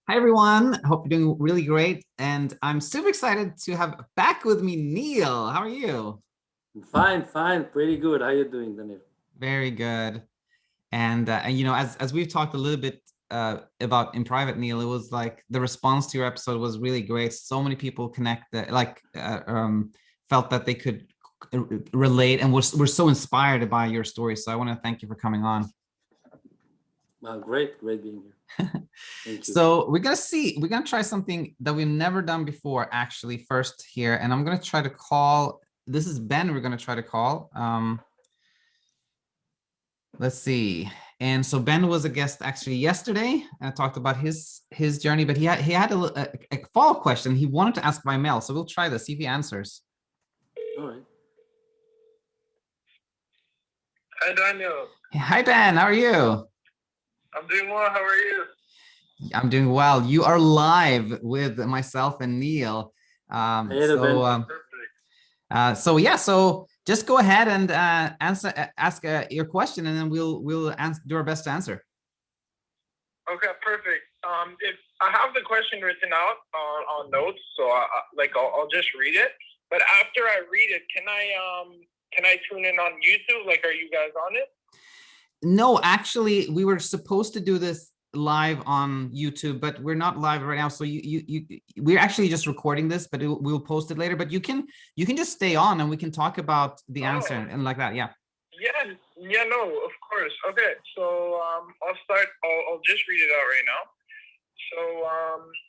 Hi, everyone. Hope you're doing really great. And I'm super excited to have back with me Neil. How are you? Fine, fine, pretty good. How you doing, Daniel? Very good. And as we've talked a little bit about in private, Neil, it was like the response to your episode was really great. So many people felt that they could relate and were so inspired by your story. So I want to thank you for coming on. Well, great being here. Thank you. So we're gonna try something that we've never done before, actually, first here. And I'm gonna try to call, this is Ben, we're gonna try to call. Let's see. And so Ben was a guest actually yesterday and talked about his journey, but he had a follow-up question he wanted to ask by mail. So we'll try this, see if he answers. All right. Hi, Daniel. Hi, Ben, how are you? I'm doing well. How are you? I'm doing well. You are live with myself and Neil. Hey, Ben. So yeah, so just go ahead and ask your question, and then we'll do our best to answer. Okay, perfect. If I have the question written out on notes, so I'll just read it. But after I read it, can I tune in on YouTube? Like, are you guys on it? No, actually, we were supposed to do this live on YouTube, but we're not live right now. So we're actually just recording this, but we'll post it later. But you can just stay on, and we can talk about the answer and like that. Yeah. Yeah, no, of course. Okay, so I'll start. I'll just read it out right now. So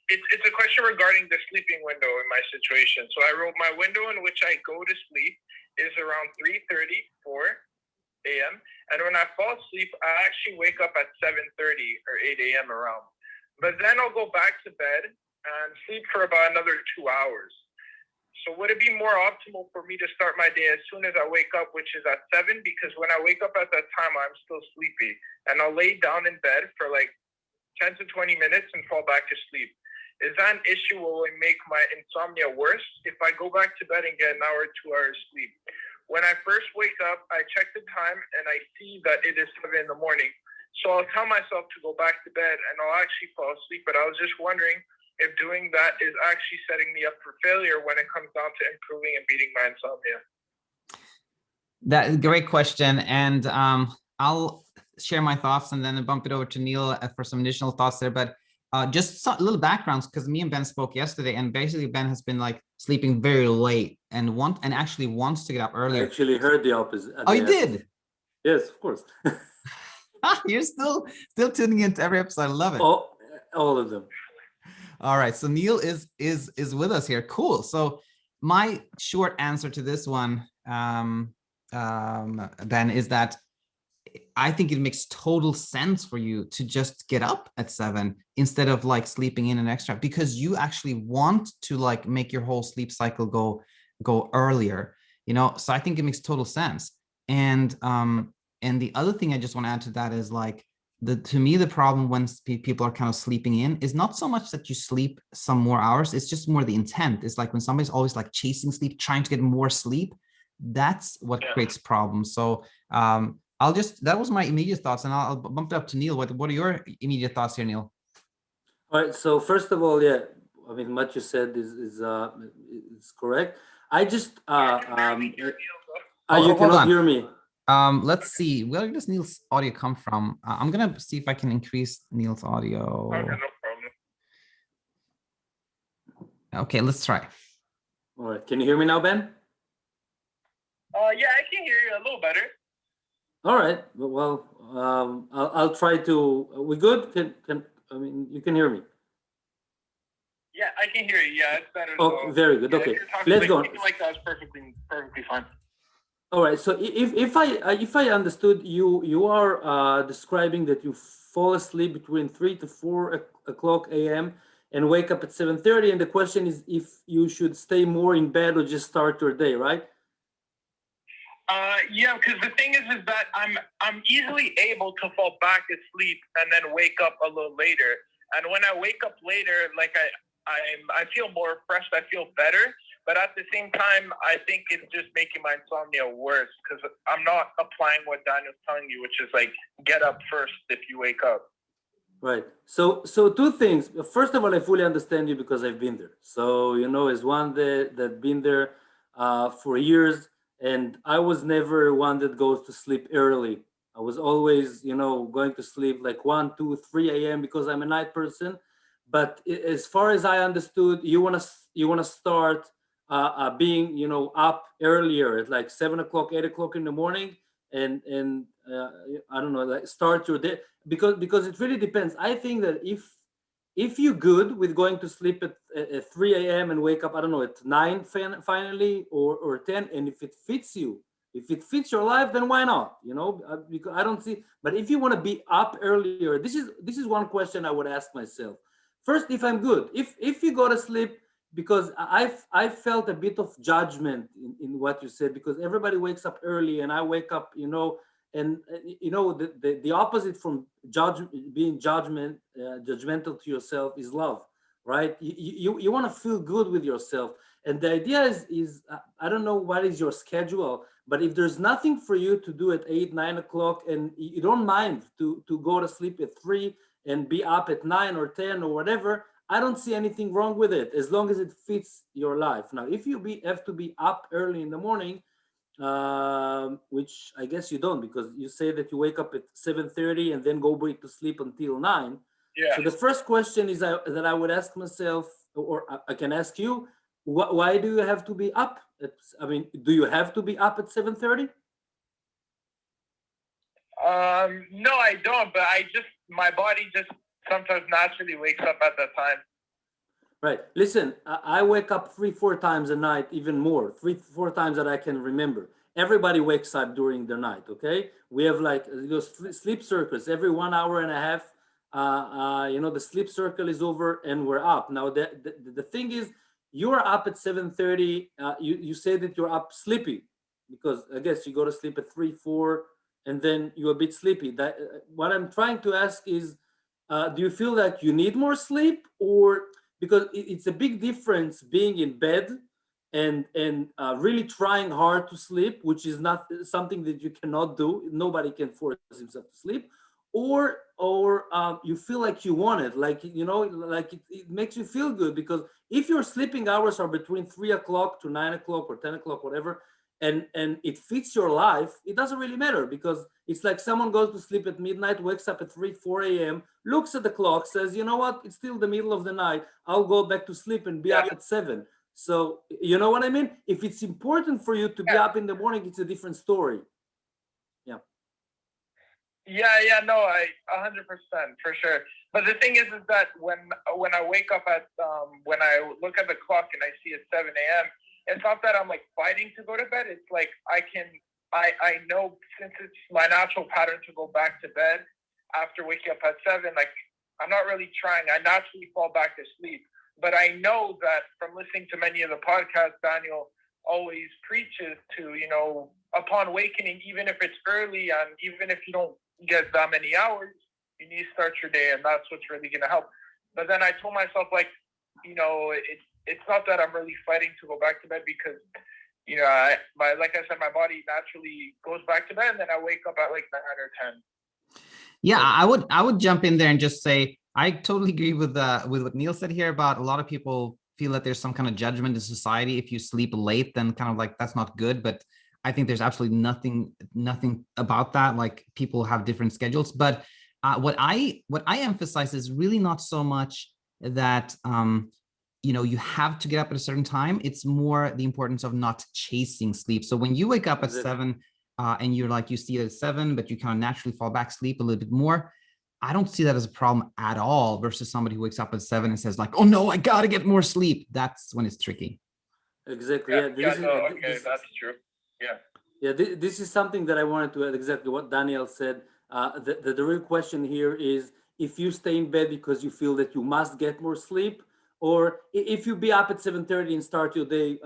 it's a question regarding the sleeping window in my situation. So I wrote my window in which I go to sleep is around 3:34 a.m. And when I fall asleep, I actually wake up at 7:30 or 8 a.m. around. But then I'll go back to bed and sleep for about another 2 hours. So would it be more optimal for me to start my day as soon as I wake up, which is at 7? Because when I wake up at that time, I'm still sleepy. And I'll lay down in bed for like 10 to 20 minutes and fall back to sleep. Is that an issue or will it make my insomnia worse if I go back to bed and get an hour or 2 hours sleep? When I first wake up, I check the time and I see that it is 7 in the morning. So I'll tell myself to go back to bed and I'll actually fall asleep. But I was just wondering if doing that is actually setting me up for failure when it comes down to improving and beating my insomnia. That's a great question. And I'll share my thoughts and then bump it over to Neil for some additional thoughts there. But just a little backgrounds, because me and Ben spoke yesterday, and basically Ben has been like sleeping very late and actually wants to get up earlier. I actually heard the opposite. Oh, you did? Yes, of course. You're still tuning into every episode. I love it. All of them. All right, so Neil is with us here. Cool. So my short answer to this one, Ben, is that I think it makes total sense for you to just get up at 7 instead of like sleeping in an extra, because you actually want to like make your whole sleep cycle go earlier, so I think it makes total sense. And the other thing I just want to add to that is like, to me, the problem when people are kind of sleeping in is not so much that you sleep some more hours. It's just more the intent. It's like when somebody's always like chasing sleep, trying to get more sleep, that's what creates problems. So that was my immediate thoughts, and I'll bump it up to Neil. What are your immediate thoughts here, Neil? All right. So first of all, yeah, I mean, what you said is correct. I just you cannot hear me. Let's see. Where does Neil's audio come from? I'm gonna see if I can increase Neil's audio. Okay, no problem. Okay, let's try. All right. Can you hear me now, Ben? Yeah, I can hear you a little better. All right. Well, I'll try to. We good? You can hear me. Yeah, I can hear you. Yeah, it's better. Oh, very good. Okay, let's go. Like that's perfectly fine. All right. So if I understood you are describing that you fall asleep between 3 to 4 o'clock a.m. and wake up at 7:30, and the question is if you should stay more in bed or just start your day, right? Yeah, because the thing is that I'm easily able to fall back asleep and then wake up a little later. And when I wake up later, like I feel more refreshed, I feel better. But at the same time, I think it's just making my insomnia worse because I'm not applying what Daniel's telling you, which is like get up first if you wake up. Right. So two things. First of all, I fully understand you because I've been there. So, as one that been there for years, and I was never one that goes to sleep early. I was always, going to sleep like 1, 2, 3 a.m. because I'm a night person. But as far as I understood, you wanna start being, up earlier at like 7 o'clock, 8 o'clock in the morning, and I don't know, like start your day, because it really depends. I think that if you're good with going to sleep at 3 a.m. and wake up, I don't know, at 9 finally, or 10, and if it fits you, if it fits your life, then why not? Because I don't see. But if you want to be up earlier, this is one question I would ask myself. First, if I'm good, if you go to sleep, because I felt a bit of judgment in what you said, because everybody wakes up early and I wake up, and the opposite from being judgmental to yourself is love, right? You want to feel good with yourself, and the idea is I don't know what is your schedule, but if there's nothing for you to do at 8, 9 o'clock, and you don't mind to go to sleep at 3 and be up at 9 or 10 or whatever, I don't see anything wrong with it, as long as it fits your life. Now, if you have to be up early in the morning, which I guess you don't, because you say that you wake up at 7:30 and then go back to sleep until 9. Yeah. So the first question is that I would ask myself, or I can ask you, why do you have to be up? Do you have to be up at 7:30? No, I don't. But my body just sometimes naturally wakes up at that time. Right. Listen, I wake up 3, 4 times a night, even more, 3, 4 times that I can remember. Everybody wakes up during the night. Okay, we have like those sleep circles every 1 hour and a half. The sleep circle is over and we're up. Now, the thing is, you're up at 7:30. You say that you're up sleepy, because I guess you go to sleep at 3, 4, and then you're a bit sleepy. What I'm trying to ask is, do you feel that you need more sleep, or because it's a big difference being in bed and really trying hard to sleep, which is not something that you cannot do. Nobody can force himself to sleep, or you feel like you want it, like like it makes you feel good, because if your sleeping hours are between 3 o'clock to 9 o'clock or 10 o'clock, whatever, and it fits your life, it doesn't really matter, because it's like someone goes to sleep at midnight, wakes up at 3, 4 a.m., looks at the clock, says, you know what, it's still the middle of the night, I'll go back to sleep and be up at 7. So you know what I mean? If it's important for you to be up in the morning, it's a different story. Yeah, no, 100% for sure. But the thing is that when I wake up when I look at the clock and I see it's 7 a.m., it's not that I'm like fighting to go to bed. It's like I know, since it's my natural pattern to go back to bed after waking up at 7, like I'm not really trying. I naturally fall back to sleep. But I know that from listening to many of the podcasts, Daniel always preaches to, upon awakening, even if it's early and even if you don't get that many hours, you need to start your day, and that's what's really going to help. But then I told myself, like, it's not that I'm really fighting to go back to bed, because like I said, my body naturally goes back to bed, and then I wake up at like 9 or 10. Yeah, I would jump in there and just say I totally agree with what Neil said here about a lot of people feel that there's some kind of judgment in society. If you sleep late, then kind of like that's not good. But I think there's absolutely nothing about that. Like, people have different schedules. But what I emphasize is really not so much that you have to get up at a certain time. It's more the importance of not chasing sleep. So when you wake up at 7 and you see it at 7, but you kind of naturally fall back asleep a little bit more, I don't see that as a problem at all, versus somebody who wakes up at 7 and says like, oh no, I got to get more sleep. That's when it's tricky. Exactly. That's true. Yeah, this is something that I wanted to add, exactly what Daniel said. The real question here is, if you stay in bed because you feel that you must get more sleep, or if you be up at 7:30 and start your day,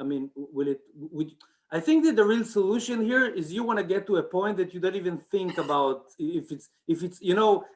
I think that the real solution here is you want to get to a point that you don't even think about if it's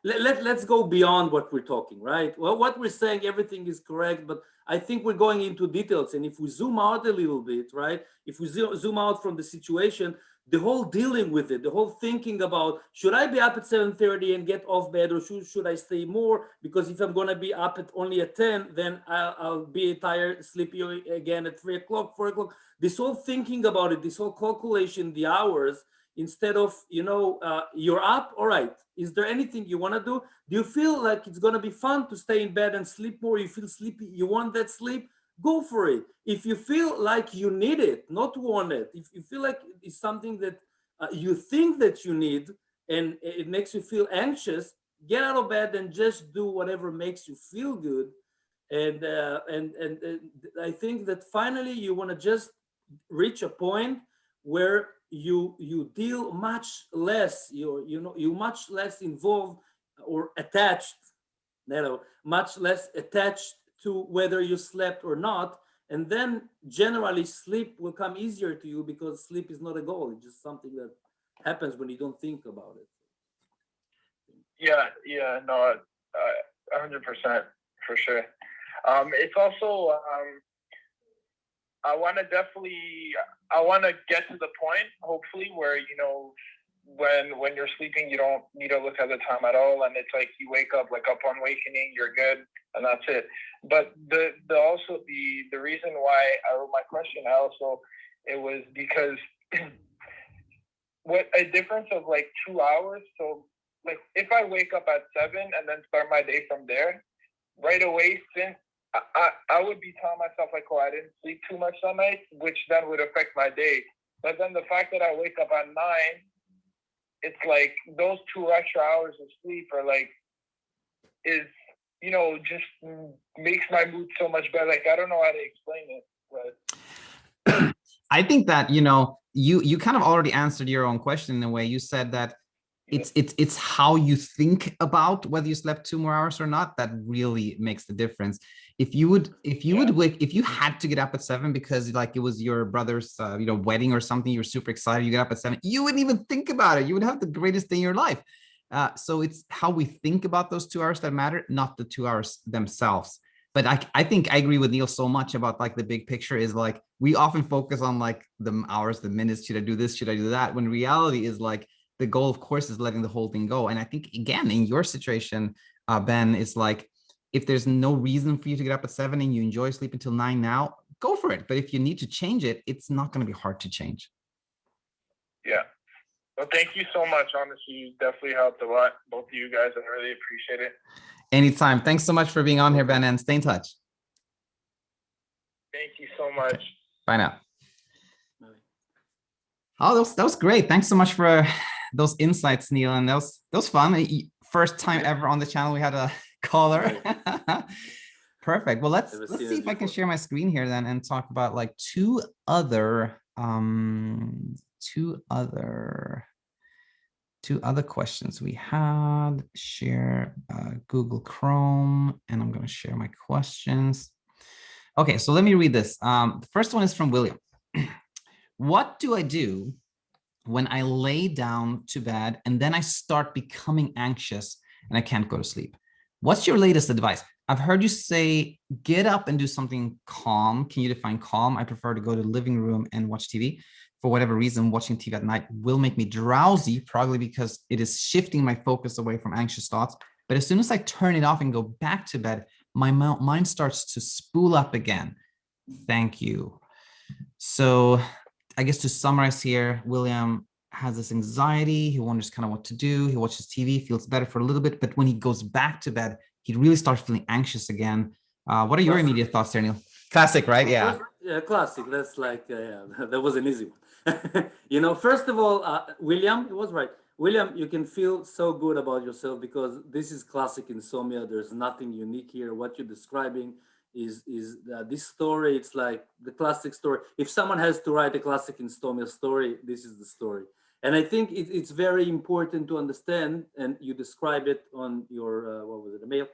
let's go beyond what we're talking, right? Well, what we're saying, everything is correct, but I think we're going into details. And if we zoom out a little bit, right? If we zoom out from the situation, the whole dealing with it, the whole thinking about, should I be up at 7:30 and get off bed, or should I stay more? Because if I'm going to be up at only at 10, then I'll be tired, sleepy again at 3 o'clock, 4 o'clock. This whole thinking about it, this whole calculation, the hours, instead of, you're up, all right. Is there anything you want to do? Do you feel like it's going to be fun to stay in bed and sleep more? You feel sleepy, you want that sleep? Go for it. If you feel like you need it, not want it, if you feel like it's something that you think that you need and it makes you feel anxious, get out of bed and just do whatever makes you feel good. And I think that finally you want to just reach a point where you deal much less, you much less involved or attached, much less attached to whether you slept or not. And then generally sleep will come easier to you, because sleep is not a goal. It's just something that happens when you don't think about it. Yeah, no, 100% for sure. It's also, I want to get to the point, hopefully, where, when you're sleeping, you don't need to look at the time at all. And it's like you wake up, like upon awakening, you're good, and that's it. But the reason why I wrote my question, it was because what a difference of like 2 hours. So like if I wake up at 7 and then start my day from there, right away, since I would be telling myself like, oh, I didn't sleep too much that night, which then would affect my day. But then the fact that I wake up at 9, it's like those 2 extra hours of sleep are like, just makes my mood so much better. Like, I don't know how to explain it, but I think that, you kind of already answered your own question in a way. You said that it's how you think about whether you slept 2 more hours or not that really makes the difference. If you had to get up at 7 because like it was your brother's wedding or something, you were super excited, you get up at 7, you wouldn't even think about it. You would have the greatest day in your life. So it's how we think about those 2 hours that matter, not the 2 hours themselves. But I think I agree with Neil so much about like the big picture is like, we often focus on like the hours, the minutes, should I do this, should I do that? When reality is like, the goal, of course, is letting the whole thing go. And I think, again, in your situation, Ben, it's like, if there's no reason for you to get up at 7 and you enjoy sleep until 9 now, go for it. But if you need to change it, it's not going to be hard to change. Yeah. Well, thank you so much. Honestly, you definitely helped a lot, both of you guys. I really appreciate it. Anytime. Thanks so much for being on here, Ben, and stay in touch. Thank you so much. Okay. Bye now. Oh, that was great. Thanks so much for those insights, Neil. And that was fun. First time ever on the channel we had a caller. Perfect. Well, let's see if I can share my screen here then and talk about like two other questions we had. Share Google Chrome, and I'm going to share my questions. Okay, so let me read this. The first one is from William. What do I do when I lay down to bed and then I start becoming anxious and I can't go to sleep? What's your latest advice? I've heard you say, get up and do something calm. Can you define calm? I prefer to go to the living room and watch TV. For whatever reason, watching TV at night will make me drowsy, probably because it is shifting my focus away from anxious thoughts. But as soon as I turn it off and go back to bed, my mind starts to spool up again. Thank you. So I guess to summarize here, William has this anxiety. He wonders kind of what to do. He watches TV, feels better for a little bit, but when he goes back to bed, he really starts feeling anxious again. What are your immediate thoughts there, Neil? Classic, right? Yeah. Yeah, classic. That's like, yeah, that was an easy one. First of all, William, it was right. William, you can feel so good about yourself because this is classic insomnia. There's nothing unique here. What you're describing is this story. It's like the classic story. If someone has to write a classic insomnia story, this is the story. And I think it's very important to understand, and you describe it on your, the mail,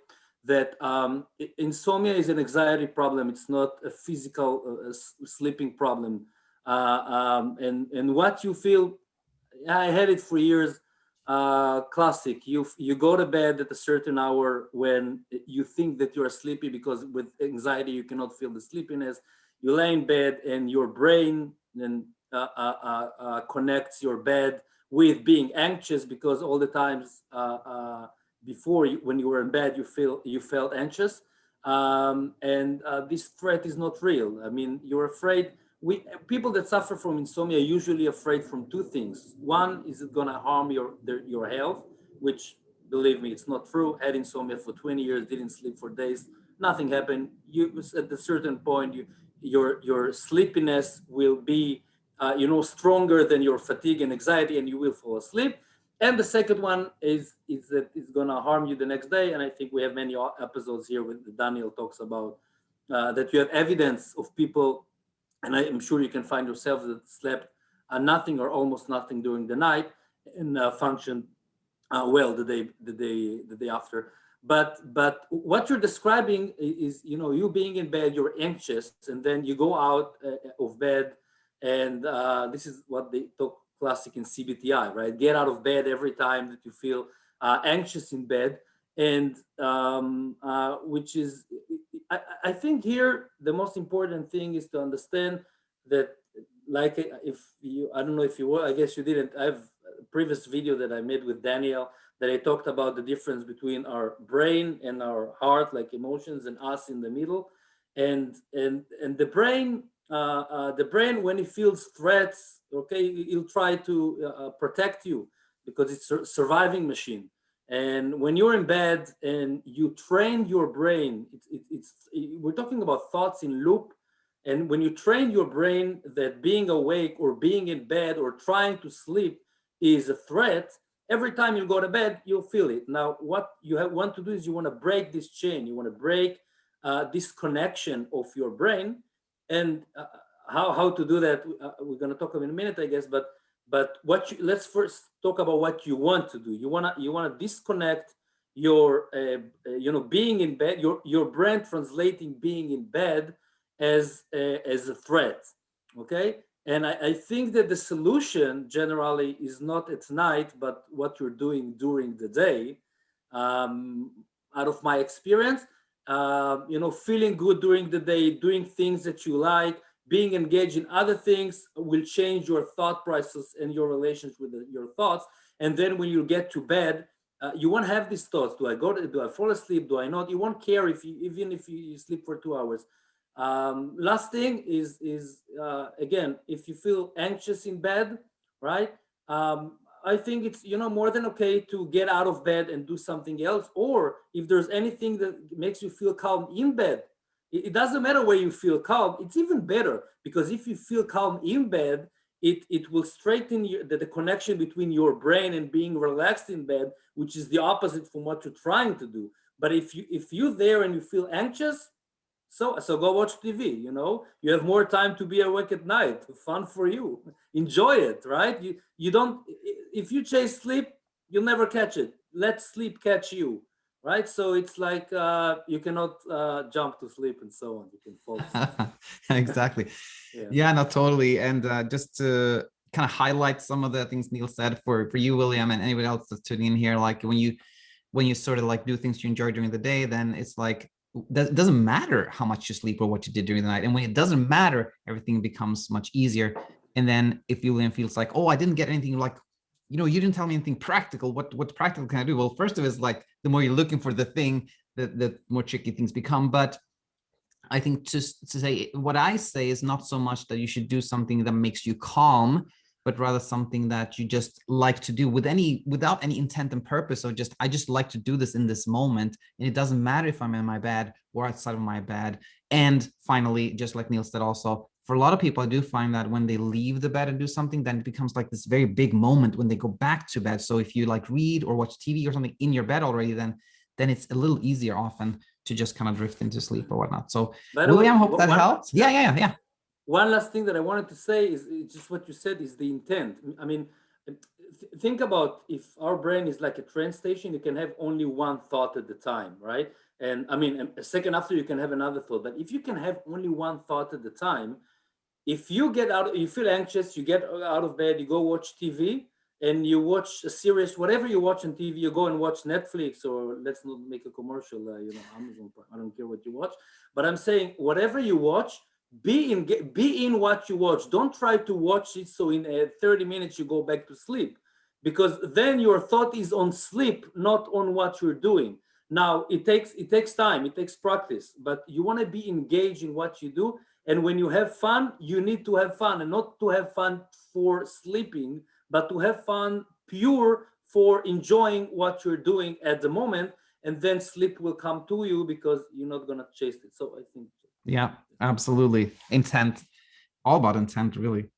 that insomnia is an anxiety problem. It's not a physical sleeping problem. And what you feel, I had it for years, classic. You go to bed at a certain hour when you think that you're sleepy because with anxiety, you cannot feel the sleepiness. You lay in bed and your brain, and connects your bed with being anxious, because all the times before when you were in bed you felt anxious, and this threat is not real. I mean, you're afraid. People that suffer from insomnia are usually afraid from two things. One, is it going to harm your health, which, believe me, it's not true. Had insomnia for 20 years, didn't sleep for days, nothing happened. You, at a certain point, your sleepiness will be stronger than your fatigue and anxiety, and you will fall asleep. And the second one is that it's going to harm you the next day. And I think we have many episodes here with Daniel talks about that you have evidence of people, and I am sure you can find yourself, that slept nothing or almost nothing during the night and functioned well the day after. But what you're describing is, you being in bed, you're anxious, and then you go out of bed, and this is what they talk classic in CBTi, right? Get out of bed every time that you feel anxious in bed, and which is, I think here the most important thing is to understand that, like, if you, I don't know if you were, I guess you didn't. I have a previous video that I made with Daniel that I talked about the difference between our brain and our heart, like emotions, and us in the middle, and the brain. The brain, when it feels threats, okay, it'll try to protect you because it's a surviving machine. And when you're in bed and you train your brain, we're talking about thoughts in loop. And when you train your brain that being awake or being in bed or trying to sleep is a threat, every time you go to bed, you'll feel it. Now, what you want to do is you want to break this chain. You want to break this connection of your brain. And how to do that, we're going to talk about in a minute, I guess. But let's first talk about what you want to do. You want to disconnect your being in bed, your brain translating being in bed as a threat, okay? And I think that the solution generally is not at night, but what you're doing during the day. Out of my experience, feeling good during the day, doing things that you like, being engaged in other things will change your thought process and your relations with your thoughts. And then when you get to bed, you won't have these thoughts. Do I fall asleep? Do I not? You won't care even if you sleep for 2 hours. Last thing is again, if you feel anxious in bed, right? I think it's more than okay to get out of bed and do something else. Or if there's anything that makes you feel calm in bed, it doesn't matter where you feel calm. It's even better, because if you feel calm in bed, it will straighten the connection between your brain and being relaxed in bed, which is the opposite from what you're trying to do. But if you're there and you feel anxious, so go watch TV. You have more time to be awake at night. Fun for you. Enjoy it, right? You don't. If you chase sleep, you'll never catch it. Let sleep catch you, right? So it's like you cannot jump to sleep and so on. You can fall asleep. Exactly. Yeah, no, totally. And just to kind of highlight some of the things Neil said for you, William, and anybody else that's tuning in here, like when you sort of like do things you enjoy during the day, then it's like, it doesn't matter how much you sleep or what you did during the night. And when it doesn't matter, everything becomes much easier. And then if William feels like, oh, I didn't get anything, like, you didn't tell me anything practical. What practical can I do? Well, first of it is like, the more you're looking for the thing, the more tricky things become. But I think to say, what I say is not so much that you should do something that makes you calm, but rather something that you just like to do without any intent and purpose. So I just like to do this in this moment. And it doesn't matter if I'm in my bed or outside of my bed. And finally, just like Neil said also, for a lot of people, I do find that when they leave the bed and do something, then it becomes like this very big moment when they go back to bed. So if you like read or watch TV or something in your bed already, then it's a little easier often to just kind of drift into sleep or whatnot. So William, hope that helps. Yeah. One last thing that I wanted to say is just what you said is the intent. I mean, think about, if our brain is like a train station, you can have only one thought at the time, right? And I mean, a second after you can have another thought. But if you can have only one thought at the time, if you feel anxious, you get out of bed, you go watch TV, and you watch a series, whatever you watch on TV, you go and watch Netflix, or let's not make a commercial, Amazon Prime. I don't care what you watch, but I'm saying whatever you watch, be in what you watch. Don't try to watch it so in 30 minutes you go back to sleep, because then your thought is on sleep, not on what you're doing. Now it takes time, it takes practice, but you want to be engaged in what you do. And when you have fun, you need to have fun, and not to have fun for sleeping, but to have fun pure for enjoying what you're doing at the moment. And then sleep will come to you because you're not going to chase it. So I think. Yeah, absolutely. Intent, all about intent, really.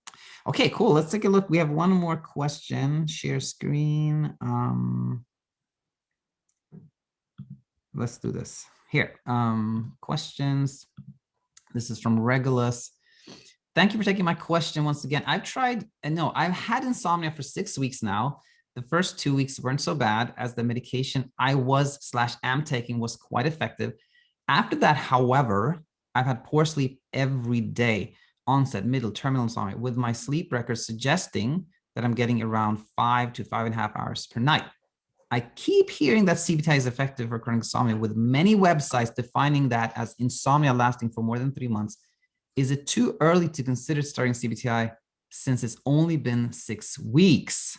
Okay, cool. Let's take a look. We have one more question. Share screen. Let's do this here. Questions. This is from Regulus. Thank you for taking my question once again. I've had insomnia for 6 weeks now. The first 2 weeks weren't so bad, as the medication I am taking was quite effective. After that, however, I've had poor sleep every day, onset, middle, terminal insomnia, with my sleep records suggesting that I'm getting around 5 to 5.5 hours per night. I keep hearing that CBTi is effective for chronic insomnia, with many websites defining that as insomnia lasting for more than 3 months. Is it too early to consider starting CBTi since it's only been 6 weeks?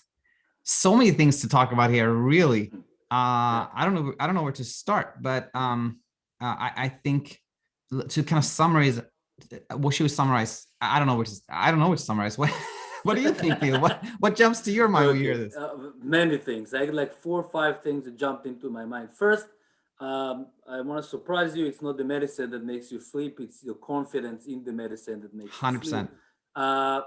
So many things to talk about here, really. I don't know where to start, but I think to kind of summarize, what should we summarize? I don't know what to summarize. What do you think, Neil? What jumps to your mind when you hear this? Many things. I had like 4 or 5 things that jumped into my mind. First, I want to surprise you. It's not the medicine that makes you sleep. It's your confidence in the medicine that makes you 100%. sleep.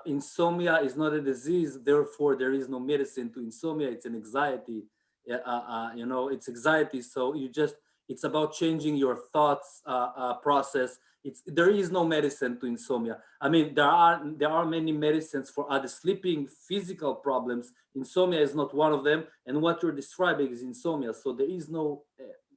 Insomnia is not a disease. Therefore, there is no medicine to insomnia. It's an anxiety. It's anxiety. So it's about changing your thoughts process. There is no medicine to insomnia. I mean, there are many medicines for other sleeping physical problems. Insomnia is not one of them. And what you're describing is insomnia. So there is no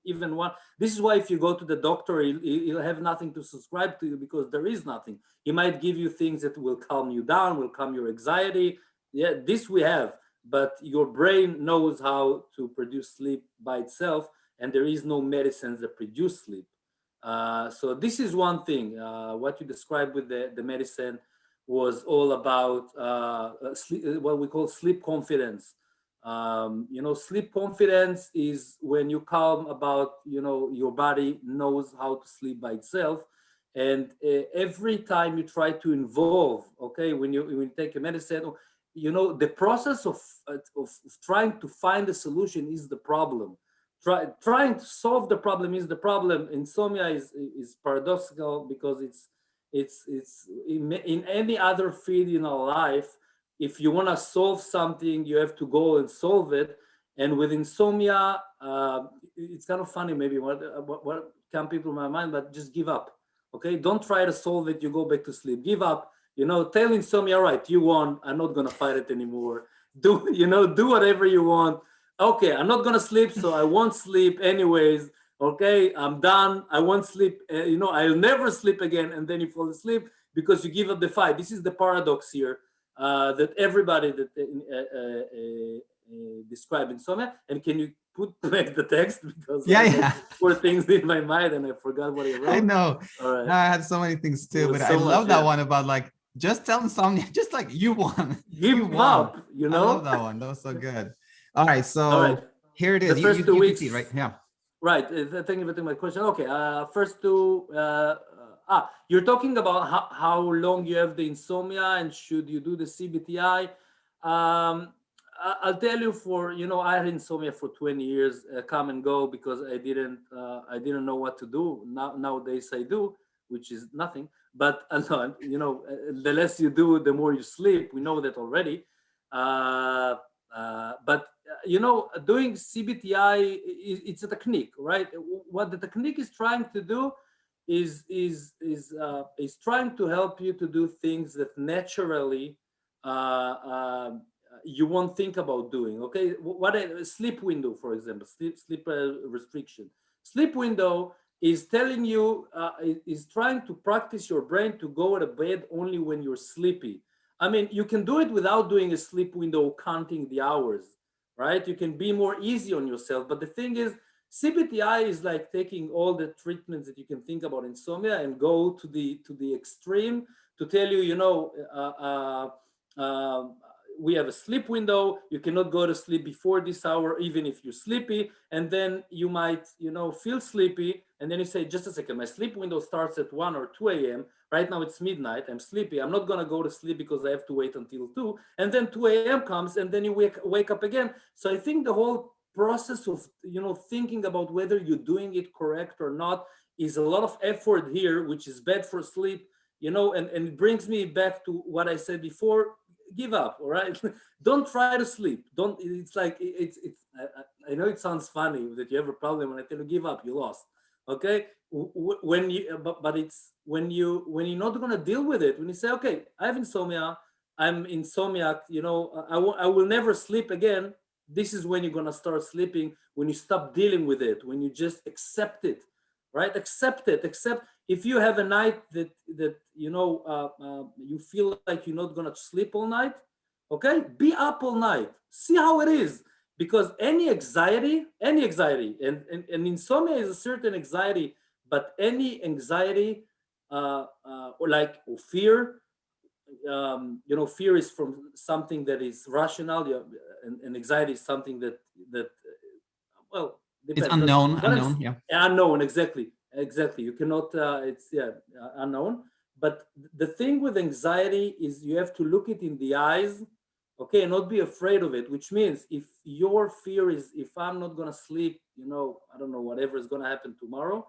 even one. This is why if you go to the doctor, he'll have nothing to subscribe to you, because there is nothing. He might give you things that will calm you down, will calm your anxiety. Yeah, this we have, but your brain knows how to produce sleep by itself, and there is no medicines that produce sleep. So this is one thing. What you described with the medicine was all about what we call sleep confidence. Sleep confidence is when you calm about, your body knows how to sleep by itself. And every time you try to involve, okay, when you take a medicine, the process of trying to find a solution is the problem. Trying to solve the problem is the problem. Insomnia is paradoxical, because it's in any other field in our life. If you want to solve something, you have to go and solve it. And with insomnia, it's kind of funny, maybe what come people in my mind, but just give up. Okay, don't try to solve it. You go back to sleep. Give up. Tell insomnia, right, you won. I'm not gonna fight it anymore. Do whatever you want. Okay, I'm not gonna sleep, so I won't sleep anyways. Okay, I'm done. I won't sleep. I'll never sleep again. And then you fall asleep because you give up the fight. This is the paradox here. That everybody that described insomnia. And can you put back the text, because I had 4 things in my mind and I forgot what I wrote. I know. All right. No, I had so many things too, but So I love that much, one about like just tell insomnia, just like you won. Give up. I love that one. That was so good. All right, so here it is. The first you 2 weeks, can see, right? Yeah. Right. Thank you for taking my question. Okay. First 2. You're talking about how long you have the insomnia and should you do the CBTi. I'll tell you, I had insomnia for 20 years, come and go, because I didn't know what to do. Nowadays I do, which is nothing. But the less you do, the more you sleep. We know that already. But doing CBTi, it's a technique, right? What the technique is trying to do is trying to help you to do things that naturally you won't think about doing. Okay, what a sleep window, for example, sleep restriction. Sleep window is telling you, is trying to practice your brain to go to bed only when you're sleepy. I mean, you can do it without doing a sleep window, counting the hours, right? You can be more easy on yourself. But the thing is, CBTi is like taking all the treatments that you can think about insomnia and go to the extreme to tell you, we have a sleep window. You cannot go to sleep before this hour, even if you're sleepy. And then you might, feel sleepy. And then you say, just a second, my sleep window starts at 1 or 2 a.m. Right now it's midnight. I'm sleepy. I'm not going to go to sleep because I have to wait until 2. And then 2 a.m. comes and then you wake up again. So I think the whole process of, thinking about whether you're doing it correct or not is a lot of effort here, which is bad for sleep, and it brings me back to what I said before. Give up, all right? Don't try to sleep. Don't. It's like I know it sounds funny that you have a problem when I tell you give up, you lost. Okay, when you but it's when you're not gonna deal with it. When you say, okay, I have insomnia, I'm insomniac. I will never sleep again. This is when you're gonna start sleeping. When you stop dealing with it. When you just accept it, right? Accept it. Accept. If you have a night that you feel like you're not gonna sleep all night, okay, be up all night. See how it is, because any anxiety, and insomnia is a certain anxiety, but any anxiety or fear, fear is from something that is rational, and anxiety is something that well, depends. It's unknown, yeah. Unknown, exactly. You cannot, it's unknown. But the thing with anxiety is you have to look it in the eyes, okay, and not be afraid of it, which means if your fear is, if I'm not going to sleep, I don't know, whatever is going to happen tomorrow,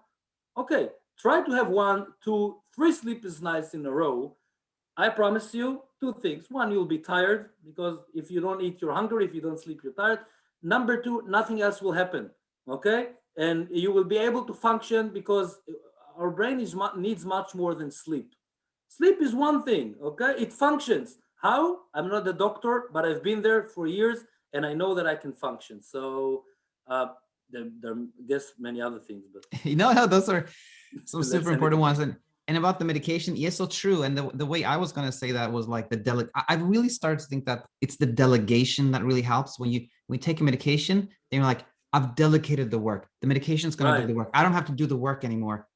okay, try to have 1, 2, 3 sleepless nights in a row. I promise you 2 things. 1, you'll be tired, because if you don't eat, you're hungry. If you don't sleep, you're tired. Number 2, nothing else will happen, okay? And you will be able to function, because our brain needs much more than sleep. Sleep is one thing, okay? It functions. How? I'm not a doctor, but I've been there for years, and I know that I can function. So there are, I guess, many other things. But those are some super important ones. And about the medication, yes, so true. And the way I was going to say that was like I really started to think that it's the delegation that really helps. When you take a medication, then you're like, I've delegated the work. The medication is going to do the work. I don't have to do the work anymore.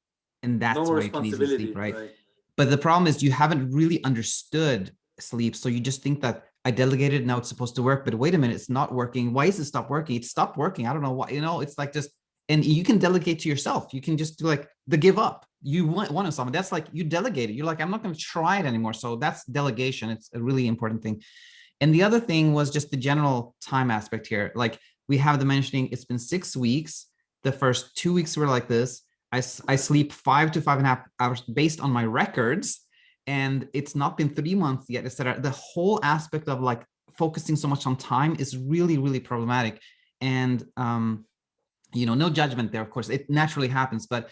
And that's why you can easily sleep, right? But the problem is you haven't really understood sleep. So you just think that I delegated, now it's supposed to work. But wait a minute, it's not working. Why is it stop working? It stopped working. I don't know why, it's like just, and you can delegate to yourself. You can just do like the give up. You want something. That's like you delegated. You're like, I'm not going to try it anymore. So that's delegation. It's a really important thing. And the other thing was just the general time aspect here. Like we have the mentioning, it's been 6 weeks. The first 2 weeks were like this. I sleep 5 to 5.5 hours based on my records. And it's not been 3 months yet, etc. The whole aspect of like focusing so much on time is really, really problematic. And, no judgment there, of course, it naturally happens. But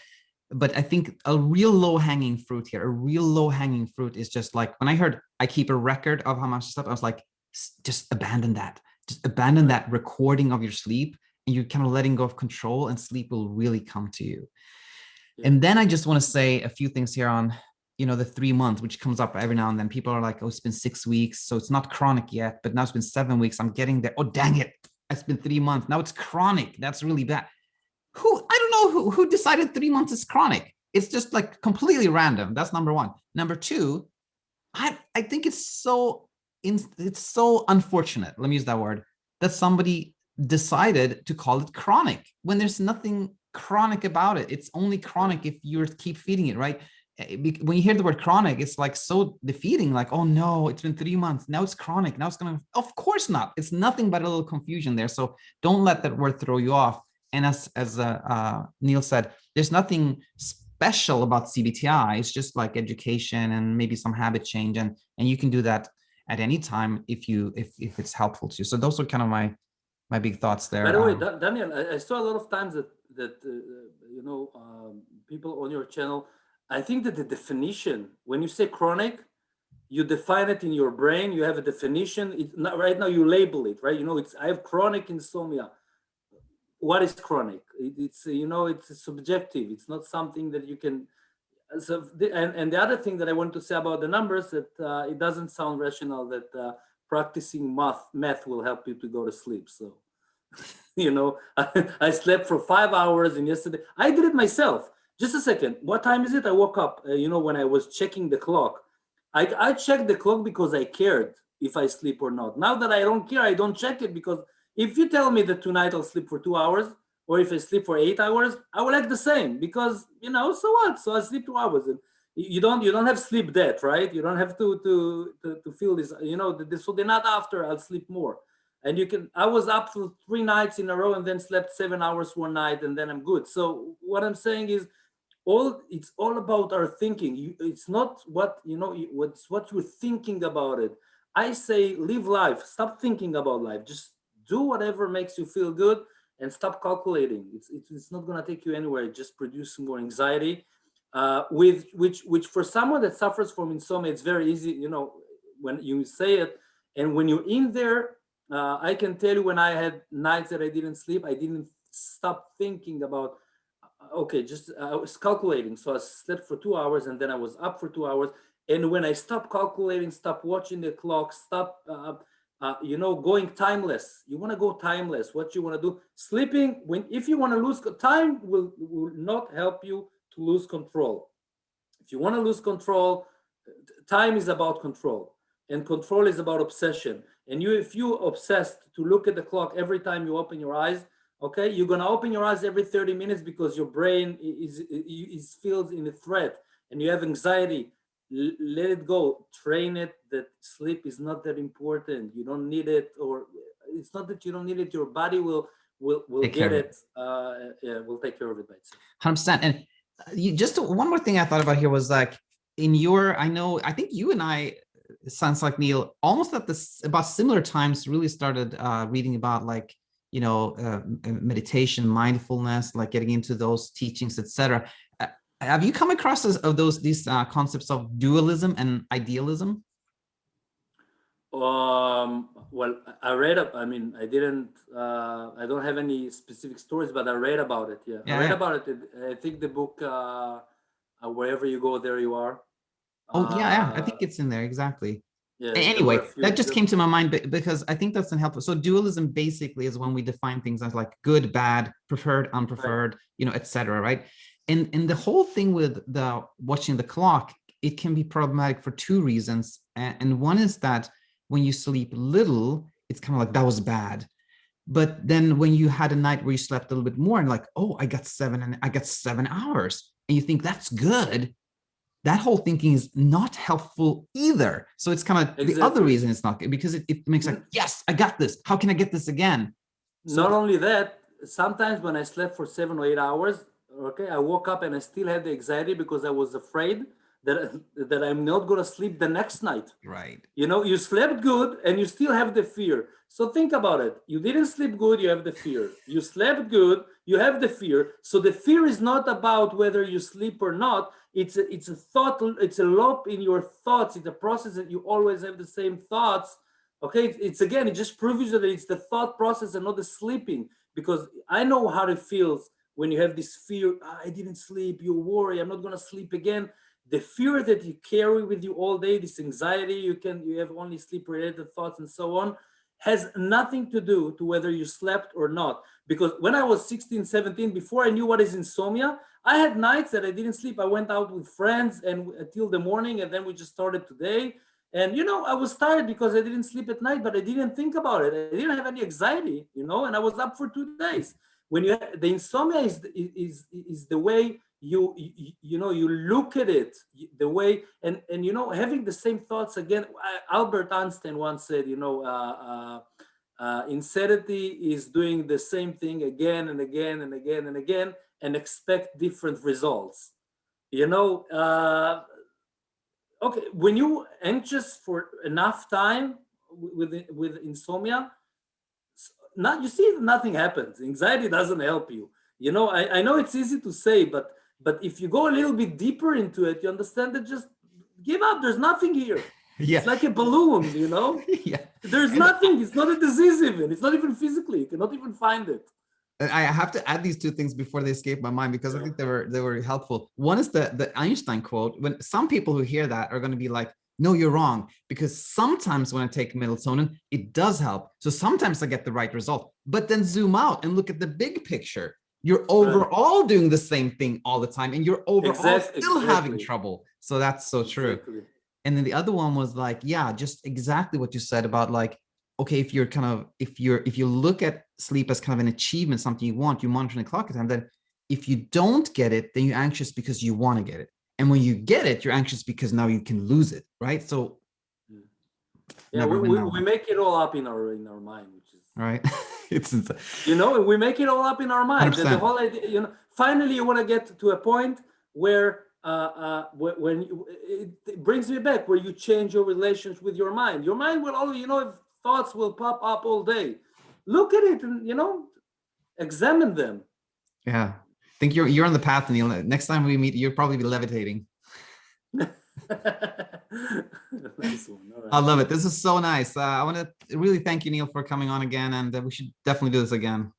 I think a real low-hanging fruit is just like, when I heard I keep a record of how much I slept, I was like, just abandon that. Just abandon that recording of your sleep, and you're kind of letting go of control, and sleep will really come to you. Yeah. And then I just want to say a few things here on, the 3 months, which comes up every now and then. People are like, oh, it's been 6 weeks, so it's not chronic yet, but now it's been 7 weeks. I'm getting there. Oh, dang it. It's been 3 months. Now it's chronic. That's really bad. I don't know who decided 3 months is chronic. It's just like completely random. That's number one. Number two, I think it's so unfortunate, let me use that word, that somebody decided to call it chronic when there's nothing chronic about it. It's only chronic if you keep feeding it, right? When you hear the word chronic, it's like so defeating, like, oh no, it's been 3 months. Now it's chronic. Now it's going to, of course not. It's nothing but a little confusion there. So don't let that word throw you off. And as Neil said, there's nothing special about CBTi. It's just like education and maybe some habit change. And you can do that at any time if it's helpful to you. So those are kind of my big thoughts there. By the way, Daniel, I saw a lot of times that people on your channel, I think that the definition, when you say chronic, you define it in your brain. You have a definition. It's not, right now you label it, right? I have chronic insomnia. What is chronic? It's subjective. It's not something that you can. So and the other thing that I want to say about the numbers, that it doesn't sound rational that practicing math will help you to go to sleep. So You know, I slept for 5 hours, and yesterday I did it myself. Just a second. What time is it? I woke up, when I was checking the clock. I checked the clock because I cared if I sleep or not. Now that I don't care, I don't check it, because if you tell me that tonight I'll sleep for 2 hours, or if I sleep for 8 hours, I will act the same, because, so what? So I sleep 2 hours. And you don't have sleep debt, right? You don't have to feel this, so the night after I'll sleep more. And I was up for 3 nights in a row and then slept 7 hours one night, and then I'm good. So what I'm saying is, it's all about our thinking. It's not what's what you're thinking about it. I say live life. Stop thinking about life. Just do whatever makes you feel good, and stop calculating. It's not going to take you anywhere. It just produces more anxiety. With which for someone that suffers from insomnia, it's very easy. When you say it, and when you're in there, I can tell you, when I had nights that I didn't sleep, I didn't stop thinking about, okay, just I was calculating. So I slept for 2 hours, and then I was up for 2 hours. And when I stopped calculating, stop watching the clock, stop, going timeless. You want to go timeless. What you want to do? Sleeping, if you want to lose time, will not help you to lose control. If you want to lose control, time is about control, and control is about obsession. And if you're obsessed to look at the clock every time you open your eyes, okay, you're going to open your eyes every 30 minutes, because your brain is filled in a threat, and you have anxiety. Let it go. Train it that sleep is not that important. You don't need it, or it's not that you don't need it. Your body will get it. Yeah, we'll take care of it by itself. 100%. And just one more thing I thought about here was, like, I think you and I, it sounds like, Neil, almost at about similar times, really started reading about, like, meditation, mindfulness, like getting into those teachings, etc. Have you come across these concepts of dualism and idealism? Well, I read up. I mean, I didn't. I don't have any specific stories, but I read about it. Yeah, I read about it. I think the book, "Wherever You Go, There You Are." Oh yeah, I think it's in there, exactly. Yeah. Anyway, that just came to my mind because I think that's helpful. So dualism basically is when we define things as like good, bad, preferred, unpreferred, etc. Right? And the whole thing with the watching the clock, it can be problematic for two reasons. And one is that when you sleep little, it's kind of like, that was bad. But then when you had a night where you slept a little bit more, and like, oh, I got 7 hours, and you think that's good, that whole thinking is not helpful either. So it's kind of the other reason it's not good, because it makes like, yes, I got this. How can I get this again? So, not only that, sometimes when I slept for 7 or 8 hours, okay, I woke up and I still had the anxiety, because I was afraid that I'm not going to sleep the next night. Right. You slept good and you still have the fear. So think about it. You didn't sleep good, you have the fear. You slept good, you have the fear. So the fear is not about whether you sleep or not. It's a thought. It's a loop in your thoughts. It's a process that you always have the same thoughts. Okay. It just proves that it's the thought process and not the sleeping. Because I know how it feels when you have this fear. I didn't sleep. You worry. I'm not going to sleep again. The fear that you carry with you all day, this anxiety, you have only sleep-related thoughts and so on, has nothing to do to whether you slept or not. Because when I was 16, 17, before I knew what is insomnia, I had nights that I didn't sleep. I went out with friends and until the morning, and then we just started today. And I was tired because I didn't sleep at night, but I didn't think about it. I didn't have any anxiety, and I was up for 2 days. When the insomnia is the way you look at it, the way, and having the same thoughts again. Albert Einstein once said, insanity is doing the same thing again and again and again and again and expect different results. Okay, when you anxious for enough time with insomnia, you see nothing happens. Anxiety doesn't help you. I know it's easy to say, but if you go a little bit deeper into it, you understand that just give up. There's nothing here. Yeah. It's like a balloon, Yeah. There's nothing. It's not a disease even. It's not even physically. You cannot even find it. I have to add these two things before they escape my mind, because I think they were helpful. One is the Einstein quote. When some people who hear that are going to be like, no, you're wrong, because sometimes when I take melatonin, it does help. So sometimes I get the right result, but then zoom out and look at the big picture. You're overall doing the same thing all the time, and you're overall still having trouble. So that's so true. Exactly. And then the other one was like, yeah, just exactly what you said about like, okay, if you look at sleep as kind of an achievement, something you want, you monitor the clock time, then if you don't get it, then you're anxious because you want to get it. And when you get it, you're anxious because now you can lose it, right? So yeah, we make it all up in our mind, which is right. It's insane. You know, we make it all up in our mind. The 100%. whole idea, you know, finally you want to get to a point where it brings me back, where you change your relations with your mind. Your mind will always, you know, if thoughts will pop up all day, look at it and, you know, examine them. Yeah. I think you're on the path, Neil. Next time we meet, you'll probably be levitating. Nice one. All right. I love it. This is so nice. I want to really thank you, Neil, for coming on again, and we should definitely do this again.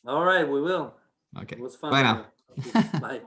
All right, we will. Okay. It was fun. Bye now. Bye.